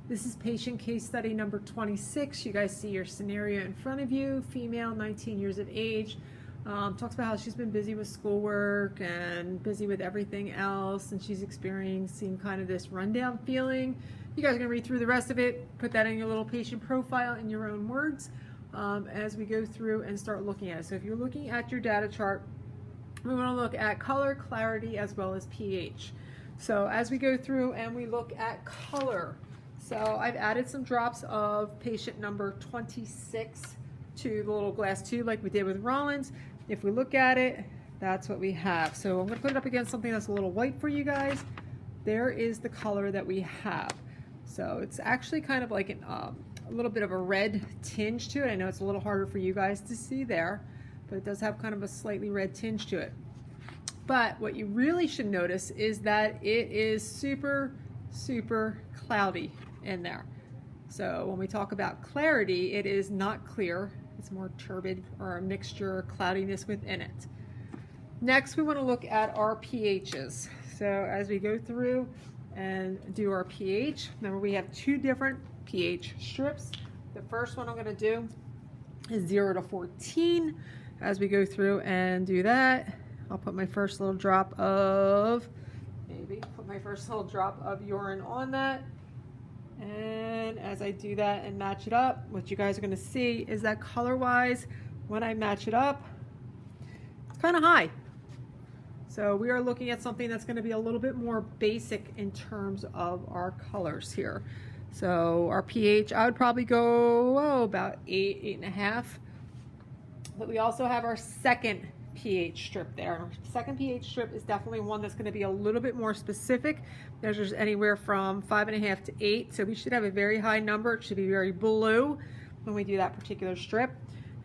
This is patient case study number 26. You guys see your scenario in front of you. Female, 19 years of age. Talks about how she's been busy with schoolwork and busy with everything else, and she's experiencing kind of this rundown feeling. You guys are going to read through the rest of it, put that in your little patient profile in your own words as we go through and start looking at it. So if you're looking at your data chart, we want to look at color, clarity, as well as pH. So as we go through and we look at color, so I've added some drops of patient number 26 to the little glass tube like we did with Rollins. If we look at it, that's what we have. So I'm going to put it up against something that's a little white for you guys. There is the color that we have. So it's actually kind of like a little bit of a red tinge to it. I know it's a little harder for you guys to see there, but it does have kind of a slightly red tinge to it. But what you really should notice is that it is super, super cloudy in there. So when we talk about clarity, it is not clear. It's more turbid or a mixture of cloudiness within it. Next, we want to look at our pHs. So as we go through and do our pH, remember we have two different pH strips. The first one I'm going to do is 0 to 14. As we go through and do that, I'll put my first little drop of, urine on that. And as I do that and match it up, what you guys are going to see is that color-wise, when I match it up, it's kind of high. So we are looking at something that's going to be a little bit more basic in terms of our colors here. So our pH, I would probably go about 8, 8.5. But we also have our second pH strip there. Our second pH strip is definitely one that's going to be a little bit more specific. Measures anywhere from 5.5 to 8. So we should have a very high number. It should be very blue when we do that particular strip.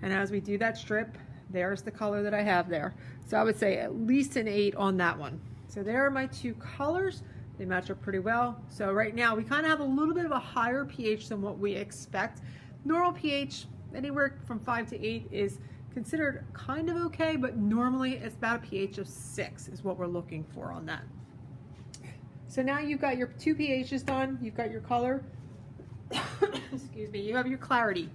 And as we do that strip, there's the color that I have there. So I would say at least an 8 on that one. So there are my two colors. They match up pretty well. So right now we kind of have a little bit of a higher pH than what we expect. Normal pH, anywhere from 5 to 8 is considered kind of okay, but normally it's about a pH of 6 is what we're looking for on that. So now you've got your two pHs done, you've got your color, excuse me, you have your clarity.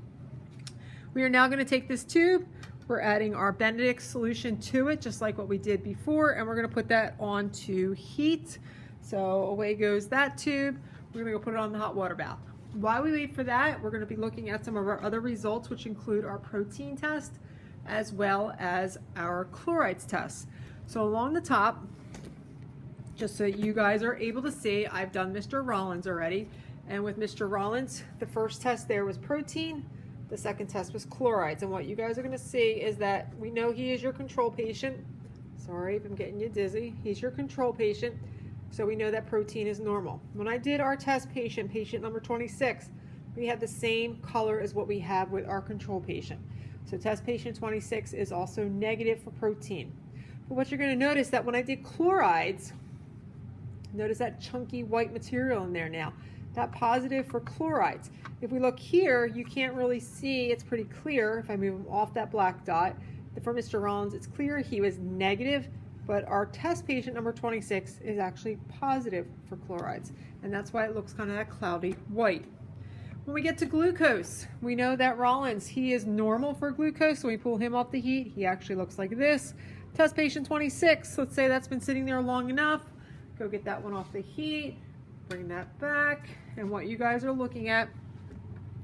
We are now going to take this tube, we're adding our Benedict solution to it, just like what we did before, and we're going to put that onto heat. So away goes that tube. We're going to go put it on the hot water bath. While we wait for that, we're going to be looking at some of our other results, which include our protein test, as well as our chlorides test. So along the top, just so you guys are able to see, I've done Mr. Rollins already. And with Mr. Rollins, the first test there was protein, the second test was chlorides. And what you guys are going to see is that we know he is your control patient. Sorry if I'm getting you dizzy. He's your control patient. So we know that protein is normal. When I did our test patient, patient number 26, we had the same color as what we have with our control patient. So test patient 26 is also negative for protein. But what you're going to notice that when I did chlorides, notice that chunky white material in there now. That positive for chlorides. If we look here, you can't really see, it's pretty clear if I move him off that black dot. For Mr. Rollins, it's clear he was negative, but our test patient number 26 is actually positive for chlorides. And that's why it looks kind of that cloudy white. When we get to glucose, we know that Rollins, he is normal for glucose, so we pull him off the heat. He actually looks like this. Test patient 26, let's say that's been sitting there long enough. Go get that one off the heat, bring that back, and what you guys are looking at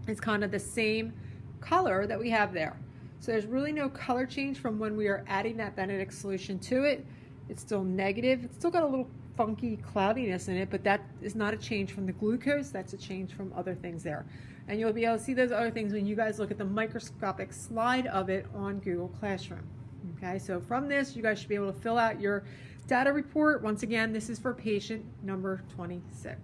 is kind of the same color that we have there. So there's really no color change from when we are adding that Benedict solution to it. It's still negative. It's still got a little funky cloudiness in it, but that is not a change from the glucose. That's a change from other things there. And you'll be able to see those other things when you guys look at the microscopic slide of it on Google Classroom. Okay, so from this, you guys should be able to fill out your data report. Once again, this is for patient number 26.